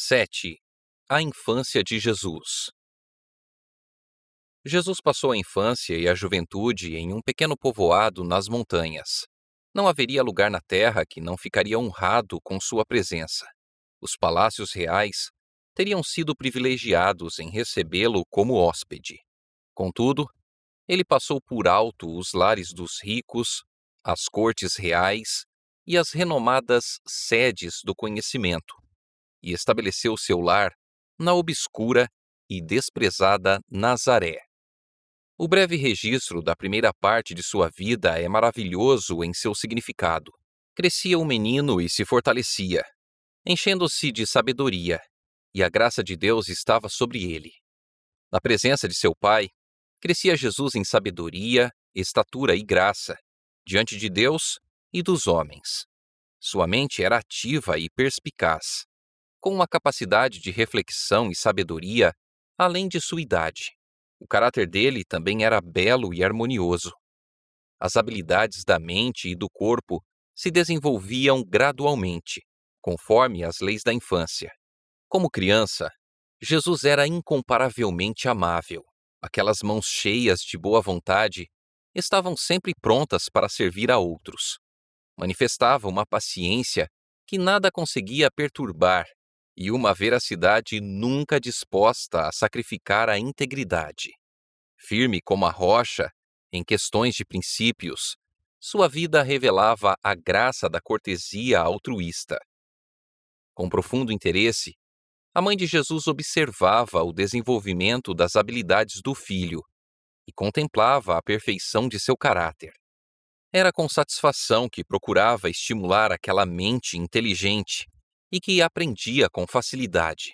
7. A infância de Jesus. Jesus passou a infância e a juventude em um pequeno povoado nas montanhas. Não haveria lugar na terra que não ficaria honrado com sua presença. Os palácios reais teriam sido privilegiados em recebê-lo como hóspede. Contudo, ele passou por alto os lares dos ricos, as cortes reais e as renomadas sedes do conhecimento, e estabeleceu seu lar na obscura e desprezada Nazaré. O breve registro da primeira parte de sua vida é maravilhoso em seu significado. Crescia o menino e se fortalecia, enchendo-se de sabedoria, e a graça de Deus estava sobre ele. Na presença de seu pai, crescia Jesus em sabedoria, estatura e graça, diante de Deus e dos homens. Sua mente era ativa e perspicaz, com uma capacidade de reflexão e sabedoria além de sua idade. O caráter dele também era belo e harmonioso. As habilidades da mente e do corpo se desenvolviam gradualmente, conforme as leis da infância. Como criança, Jesus era incomparavelmente amável. Aquelas mãos cheias de boa vontade estavam sempre prontas para servir a outros. Manifestava uma paciência que nada conseguia perturbar e uma veracidade nunca disposta a sacrificar a integridade. Firme como a rocha, em questões de princípios, sua vida revelava a graça da cortesia altruísta. Com profundo interesse, a mãe de Jesus observava o desenvolvimento das habilidades do filho e contemplava a perfeição de seu caráter. Era com satisfação que procurava estimular aquela mente inteligente e que aprendia com facilidade.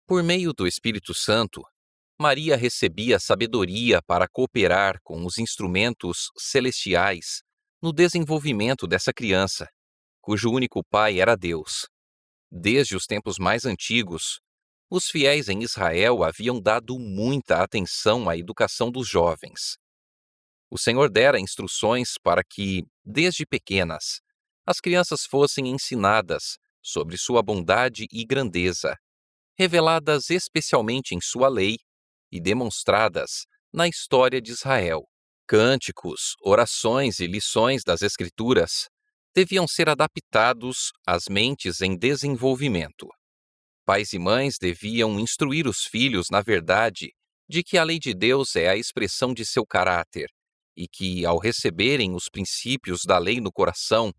Por meio do Espírito Santo, Maria recebia sabedoria para cooperar com os instrumentos celestiais no desenvolvimento dessa criança, cujo único pai era Deus. Desde os tempos mais antigos, os fiéis em Israel haviam dado muita atenção à educação dos jovens. O Senhor dera instruções para que, desde pequenas, as crianças fossem ensinadas sobre sua bondade e grandeza, reveladas especialmente em sua lei e demonstradas na história de Israel. Cânticos, orações e lições das Escrituras deviam ser adaptados às mentes em desenvolvimento. Pais e mães deviam instruir os filhos na verdade de que a lei de Deus é a expressão de seu caráter e que, ao receberem os princípios da lei no coração,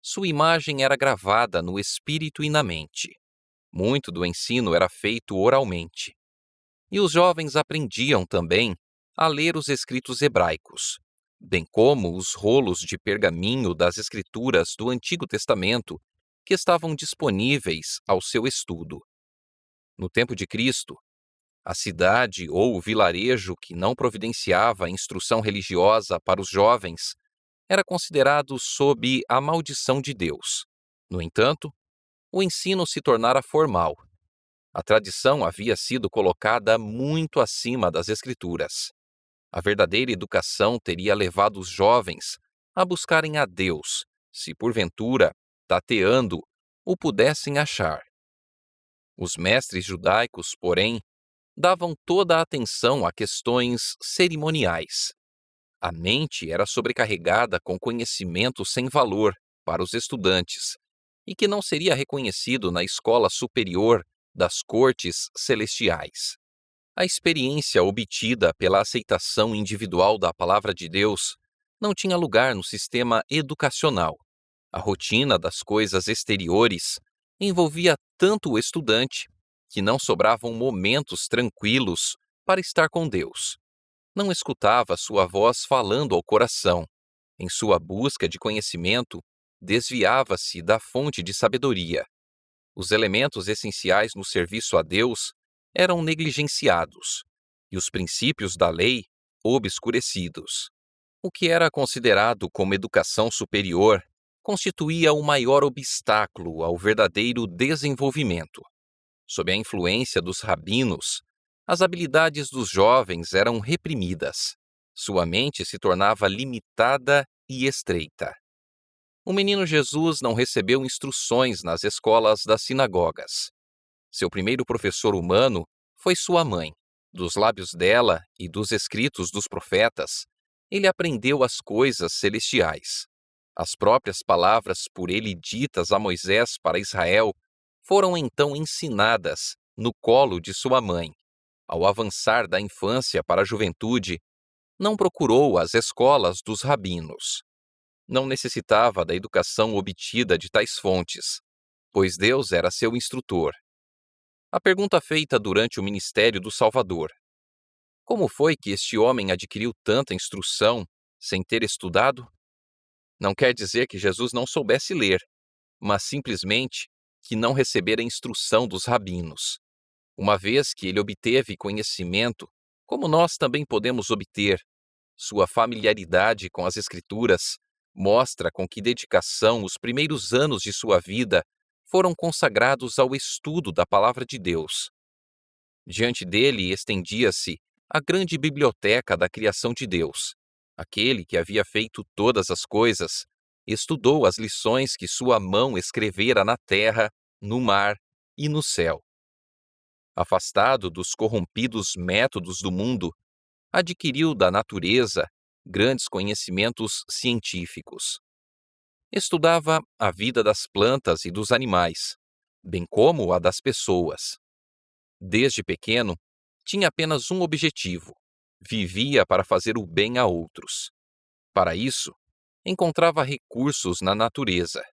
sua imagem era gravada no espírito e na mente. Muito do ensino era feito oralmente. E os jovens aprendiam também a ler os escritos hebraicos, bem como os rolos de pergaminho das Escrituras do Antigo Testamento que estavam disponíveis ao seu estudo. No tempo de Cristo, a cidade ou o vilarejo que não providenciava instrução religiosa para os jovens era considerado sob a maldição de Deus. No entanto, o ensino se tornara formal. A tradição havia sido colocada muito acima das Escrituras. A verdadeira educação teria levado os jovens a buscarem a Deus, se porventura, tateando, o pudessem achar. Os mestres judaicos, porém, davam toda a atenção a questões cerimoniais. A mente era sobrecarregada com conhecimento sem valor para os estudantes e que não seria reconhecido na escola superior das cortes celestiais. A experiência obtida pela aceitação individual da palavra de Deus não tinha lugar no sistema educacional. A rotina das coisas exteriores envolvia tanto o estudante que não sobravam momentos tranquilos para estar com Deus. Não escutava sua voz falando ao coração. Em sua busca de conhecimento, desviava-se da fonte de sabedoria. Os elementos essenciais no serviço a Deus eram negligenciados e os princípios da lei obscurecidos. O que era considerado como educação superior constituía o maior obstáculo ao verdadeiro desenvolvimento. Sob a influência dos rabinos, as habilidades dos jovens eram reprimidas. Sua mente se tornava limitada e estreita. O menino Jesus não recebeu instruções nas escolas das sinagogas. Seu primeiro professor humano foi sua mãe. Dos lábios dela e dos escritos dos profetas, ele aprendeu as coisas celestiais. As próprias palavras por ele ditas a Moisés para Israel foram então ensinadas no colo de sua mãe. Ao avançar da infância para a juventude, não procurou as escolas dos rabinos. Não necessitava da educação obtida de tais fontes, pois Deus era seu instrutor. A pergunta feita durante o ministério do Salvador: como foi que este homem adquiriu tanta instrução sem ter estudado? Não quer dizer que Jesus não soubesse ler, mas simplesmente que não recebera instrução dos rabinos. Uma vez que ele obteve conhecimento, como nós também podemos obter, sua familiaridade com as Escrituras mostra com que dedicação os primeiros anos de sua vida foram consagrados ao estudo da Palavra de Deus. Diante dele estendia-se a grande biblioteca da criação de Deus. Aquele que havia feito todas as coisas estudou as lições que sua mão escrevera na terra, no mar e no céu. Afastado dos corrompidos métodos do mundo, adquiriu da natureza grandes conhecimentos científicos. Estudava a vida das plantas e dos animais, bem como a das pessoas. Desde pequeno, tinha apenas um objetivo: vivia para fazer o bem a outros. Para isso, encontrava recursos na natureza.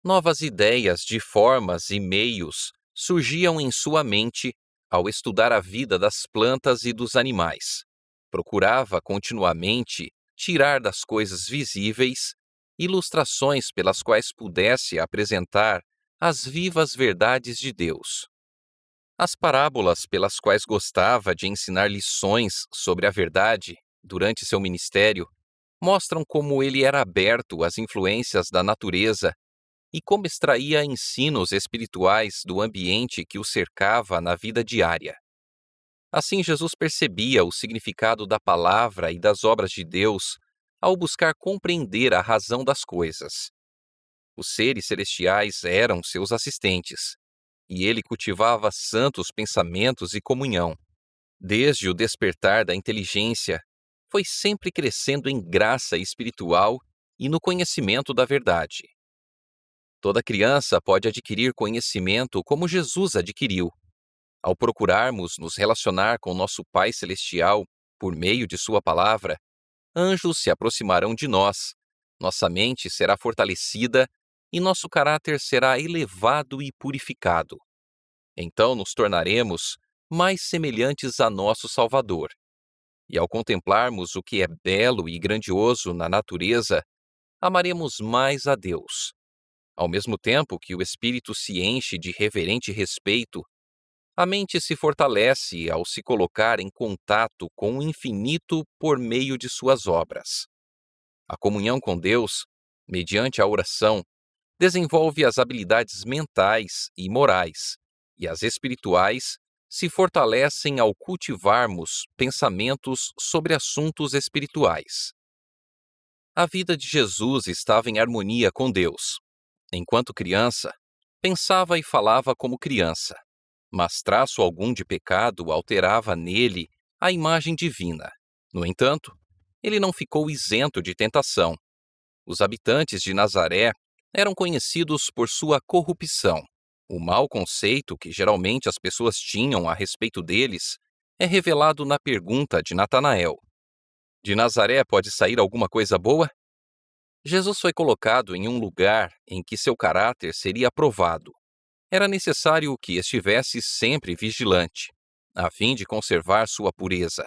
Novas ideias de formas e meios surgiam em sua mente ao estudar a vida das plantas e dos animais. Procurava continuamente tirar das coisas visíveis ilustrações pelas quais pudesse apresentar as vivas verdades de Deus. As parábolas pelas quais gostava de ensinar lições sobre a verdade durante seu ministério mostram como ele era aberto às influências da natureza e como extraía ensinos espirituais do ambiente que o cercava na vida diária. Assim, Jesus percebia o significado da palavra e das obras de Deus ao buscar compreender a razão das coisas. Os seres celestiais eram seus assistentes, e ele cultivava santos pensamentos e comunhão. Desde o despertar da inteligência, foi sempre crescendo em graça espiritual e no conhecimento da verdade. Toda criança pode adquirir conhecimento como Jesus adquiriu. Ao procurarmos nos relacionar com nosso Pai Celestial por meio de Sua palavra, anjos se aproximarão de nós, nossa mente será fortalecida e nosso caráter será elevado e purificado. Então nos tornaremos mais semelhantes a nosso Salvador. E ao contemplarmos o que é belo e grandioso na natureza, amaremos mais a Deus. Ao mesmo tempo que o espírito se enche de reverente respeito, a mente se fortalece ao se colocar em contato com o infinito por meio de suas obras. A comunhão com Deus, mediante a oração, desenvolve as habilidades mentais e morais, e as espirituais se fortalecem ao cultivarmos pensamentos sobre assuntos espirituais. A vida de Jesus estava em harmonia com Deus. Enquanto criança, pensava e falava como criança, mas traço algum de pecado alterava nele a imagem divina. No entanto, ele não ficou isento de tentação. Os habitantes de Nazaré eram conhecidos por sua corrupção. O mau conceito que geralmente as pessoas tinham a respeito deles é revelado na pergunta de Natanael: de Nazaré pode sair alguma coisa boa? Jesus foi colocado em um lugar em que seu caráter seria provado. Era necessário que estivesse sempre vigilante, a fim de conservar sua pureza.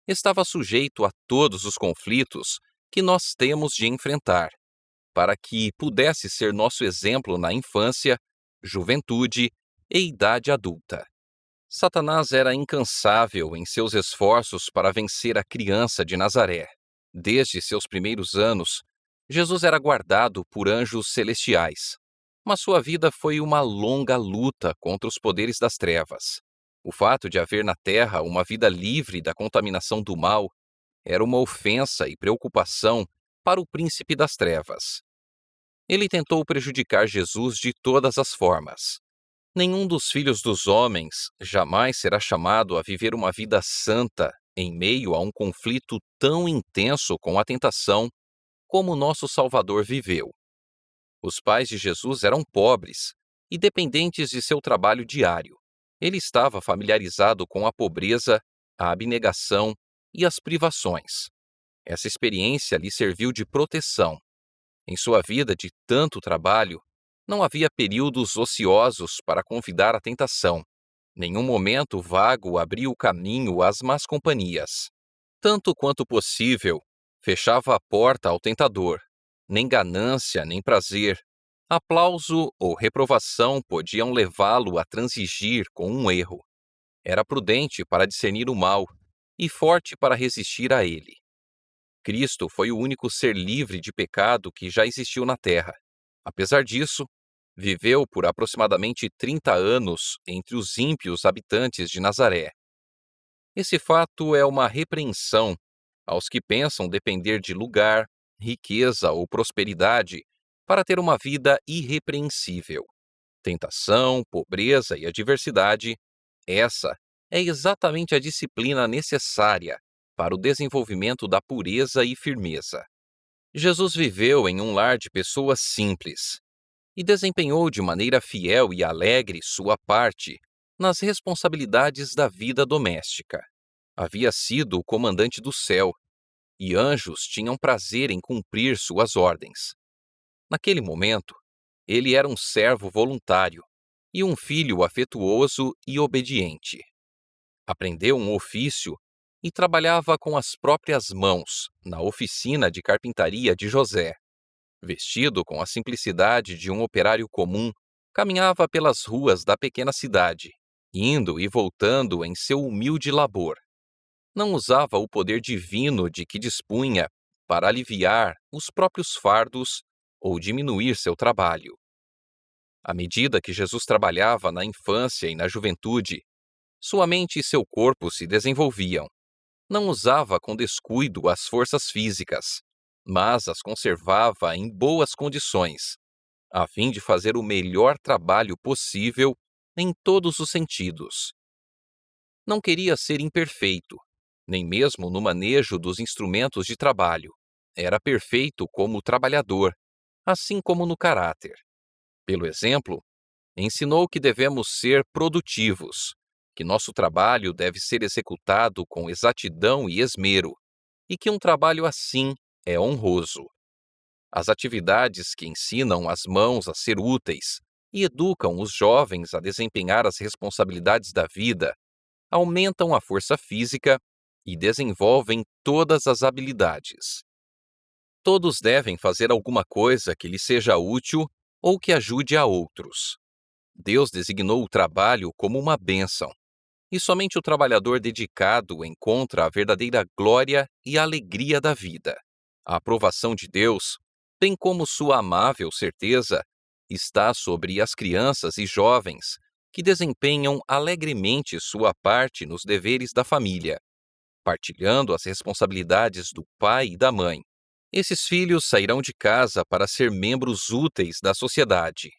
Estava sujeito a todos os conflitos que nós temos de enfrentar, para que pudesse ser nosso exemplo na infância, juventude e idade adulta. Satanás era incansável em seus esforços para vencer a criança de Nazaré. Desde seus primeiros anos, Jesus era guardado por anjos celestiais, mas sua vida foi uma longa luta contra os poderes das trevas. O fato de haver na terra uma vida livre da contaminação do mal era uma ofensa e preocupação para o príncipe das trevas. Ele tentou prejudicar Jesus de todas as formas. Nenhum dos filhos dos homens jamais será chamado a viver uma vida santa em meio a um conflito tão intenso com a tentação como nosso Salvador viveu. Os pais de Jesus eram pobres e dependentes de seu trabalho diário. Ele estava familiarizado com a pobreza, a abnegação e as privações. Essa experiência lhe serviu de proteção. Em sua vida de tanto trabalho, não havia períodos ociosos para convidar a tentação. Nenhum momento vago abria o caminho às más companhias. Tanto quanto possível, fechava a porta ao tentador. Nem ganância, nem prazer, aplauso ou reprovação podiam levá-lo a transigir com um erro. Era prudente para discernir o mal e forte para resistir a ele. Cristo foi o único ser livre de pecado que já existiu na Terra. Apesar disso, viveu por aproximadamente 30 anos entre os ímpios habitantes de Nazaré. Esse fato é uma repreensão aos que pensam depender de lugar, riqueza ou prosperidade para ter uma vida irrepreensível. Tentação, pobreza e adversidade, essa é exatamente a disciplina necessária para o desenvolvimento da pureza e firmeza. Jesus viveu em um lar de pessoas simples e desempenhou de maneira fiel e alegre sua parte nas responsabilidades da vida doméstica. Havia sido o comandante do céu, e anjos tinham prazer em cumprir suas ordens. Naquele momento, ele era um servo voluntário e um filho afetuoso e obediente. Aprendeu um ofício e trabalhava com as próprias mãos na oficina de carpintaria de José. Vestido com a simplicidade de um operário comum, caminhava pelas ruas da pequena cidade, indo e voltando em seu humilde labor. Não usava o poder divino de que dispunha para aliviar os próprios fardos ou diminuir seu trabalho. À medida que Jesus trabalhava na infância e na juventude, sua mente e seu corpo se desenvolviam. Não usava com descuido as forças físicas, mas as conservava em boas condições, a fim de fazer o melhor trabalho possível em todos os sentidos. Não queria ser imperfeito, nem mesmo no manejo dos instrumentos de trabalho. Era perfeito como trabalhador, assim como no caráter. Pelo exemplo, ensinou que devemos ser produtivos, que nosso trabalho deve ser executado com exatidão e esmero, e que um trabalho assim é honroso. As atividades que ensinam as mãos a ser úteis e educam os jovens a desempenhar as responsabilidades da vida aumentam a força física e desenvolvem todas as habilidades. Todos devem fazer alguma coisa que lhe seja útil ou que ajude a outros. Deus designou o trabalho como uma bênção, e somente o trabalhador dedicado encontra a verdadeira glória e alegria da vida. A aprovação de Deus, bem como sua amável certeza, está sobre as crianças e jovens que desempenham alegremente sua parte nos deveres da família, partilhando as responsabilidades do pai e da mãe. Esses filhos sairão de casa para ser membros úteis da sociedade.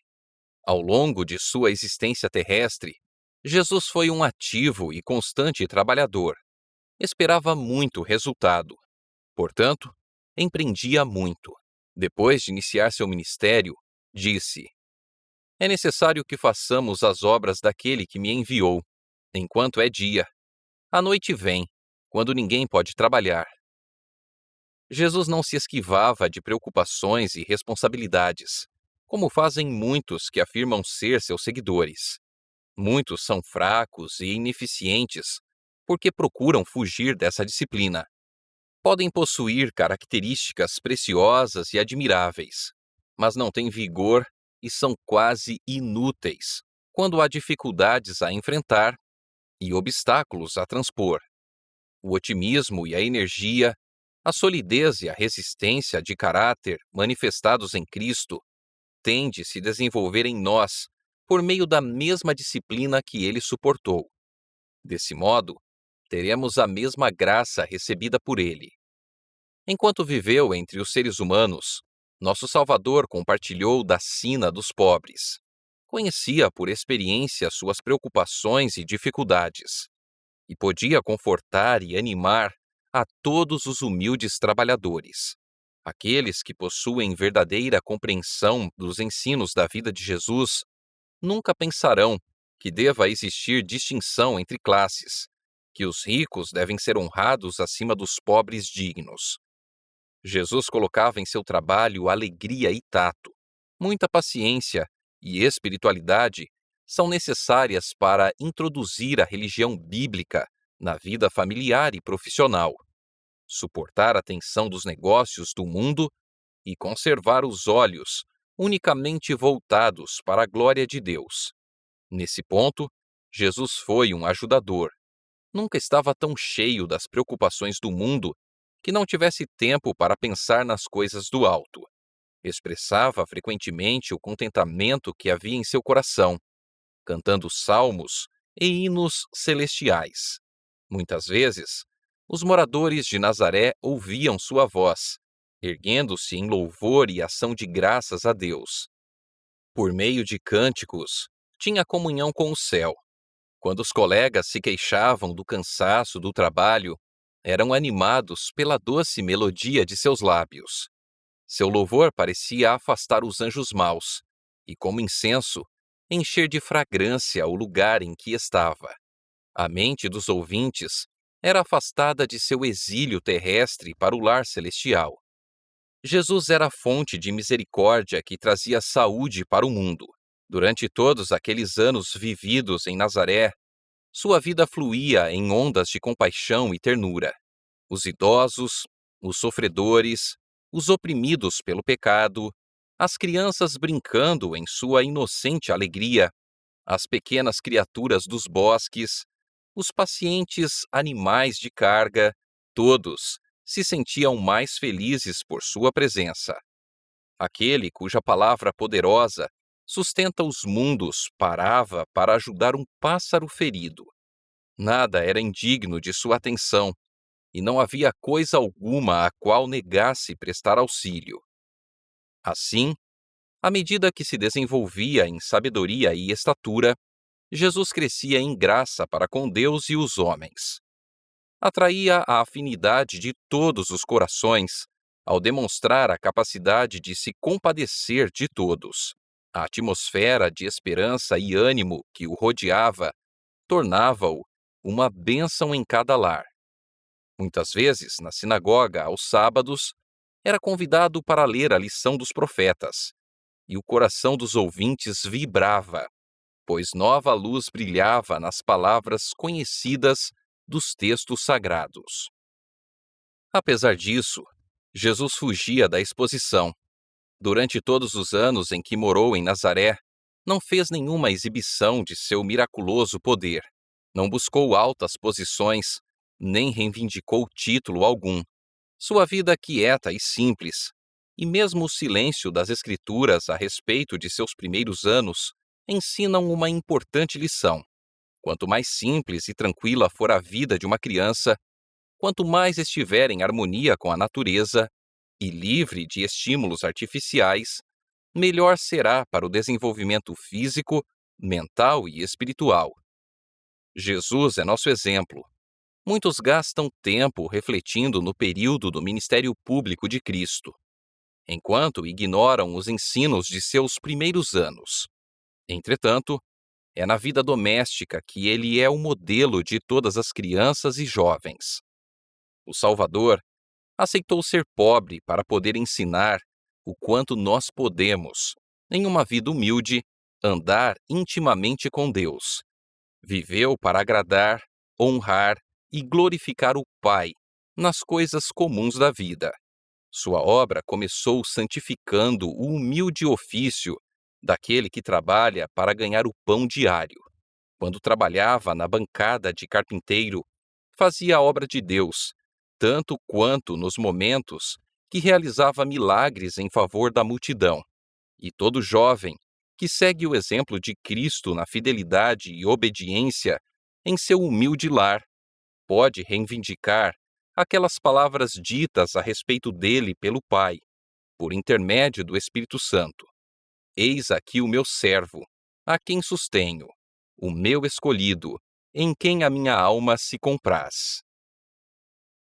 Ao longo de sua existência terrestre, Jesus foi um ativo e constante trabalhador. Esperava muito resultado. Portanto, empreendia muito. Depois de iniciar seu ministério, disse: É necessário que façamos as obras daquele que me enviou, enquanto é dia. A noite vem, quando ninguém pode trabalhar. Jesus não se esquivava de preocupações e responsabilidades, como fazem muitos que afirmam ser seus seguidores. Muitos são fracos e ineficientes porque procuram fugir dessa disciplina. Podem possuir características preciosas e admiráveis, mas não têm vigor e são quase inúteis quando há dificuldades a enfrentar e obstáculos a transpor. O otimismo e a energia, a solidez e a resistência de caráter manifestados em Cristo têm de se desenvolver em nós por meio da mesma disciplina que ele suportou. Desse modo, teremos a mesma graça recebida por ele. Enquanto viveu entre os seres humanos, nosso Salvador compartilhou da sina dos pobres. Conhecia por experiência suas preocupações e dificuldades, e podia confortar e animar a todos os humildes trabalhadores. Aqueles que possuem verdadeira compreensão dos ensinos da vida de Jesus nunca pensarão que deva existir distinção entre classes, que os ricos devem ser honrados acima dos pobres dignos. Jesus colocava em seu trabalho alegria e tato. Muita paciência e espiritualidade são necessárias para introduzir a religião bíblica na vida familiar e profissional, suportar a tensão dos negócios do mundo e conservar os olhos unicamente voltados para a glória de Deus. Nesse ponto, Jesus foi um ajudador. Nunca estava tão cheio das preocupações do mundo que não tivesse tempo para pensar nas coisas do alto. Expressava frequentemente o contentamento que havia em seu coração, cantando salmos e hinos celestiais. Muitas vezes, os moradores de Nazaré ouviam sua voz, erguendo-se em louvor e ação de graças a Deus. Por meio de cânticos, tinha comunhão com o céu. Quando os colegas se queixavam do cansaço do trabalho, eram animados pela doce melodia de seus lábios. Seu louvor parecia afastar os anjos maus, e como incenso, encher de fragrância o lugar em que estava. A mente dos ouvintes era afastada de seu exílio terrestre para o lar celestial. Jesus era a fonte de misericórdia que trazia saúde para o mundo. Durante todos aqueles anos vividos em Nazaré, sua vida fluía em ondas de compaixão e ternura. Os idosos, os sofredores, os oprimidos pelo pecado, as crianças brincando em sua inocente alegria, as pequenas criaturas dos bosques, os pacientes animais de carga, todos se sentiam mais felizes por sua presença. Aquele cuja palavra poderosa sustenta os mundos parava para ajudar um pássaro ferido. Nada era indigno de sua atenção, e não havia coisa alguma a qual negasse prestar auxílio. Assim, à medida que se desenvolvia em sabedoria e estatura, Jesus crescia em graça para com Deus e os homens. Atraía a afinidade de todos os corações ao demonstrar a capacidade de se compadecer de todos. A atmosfera de esperança e ânimo que o rodeava tornava-o uma bênção em cada lar. Muitas vezes, na sinagoga, aos sábados, era convidado para ler a lição dos profetas, e o coração dos ouvintes vibrava, pois nova luz brilhava nas palavras conhecidas dos textos sagrados. Apesar disso, Jesus fugia da exposição. Durante todos os anos em que morou em Nazaré, não fez nenhuma exibição de seu miraculoso poder. Não buscou altas posições, nem reivindicou título algum. Sua vida quieta e simples, e mesmo o silêncio das Escrituras a respeito de seus primeiros anos, ensinam uma importante lição. Quanto mais simples e tranquila for a vida de uma criança, quanto mais estiver em harmonia com a natureza e livre de estímulos artificiais, melhor será para o desenvolvimento físico, mental e espiritual. Jesus é nosso exemplo. Muitos gastam tempo refletindo no período do ministério público de Cristo, enquanto ignoram os ensinos de seus primeiros anos. Entretanto, é na vida doméstica que ele é o modelo de todas as crianças e jovens. O Salvador aceitou ser pobre para poder ensinar o quanto nós podemos, em uma vida humilde, andar intimamente com Deus. Viveu para agradar, honrar e glorificar o Pai nas coisas comuns da vida. Sua obra começou santificando o humilde ofício daquele que trabalha para ganhar o pão diário. Quando trabalhava na bancada de carpinteiro, fazia a obra de Deus, tanto quanto nos momentos que realizava milagres em favor da multidão. E todo jovem que segue o exemplo de Cristo na fidelidade e obediência em seu humilde lar, pode reivindicar aquelas palavras ditas a respeito dele pelo Pai, por intermédio do Espírito Santo. Eis aqui o meu servo, a quem sustenho, o meu escolhido, em quem a minha alma se compraz.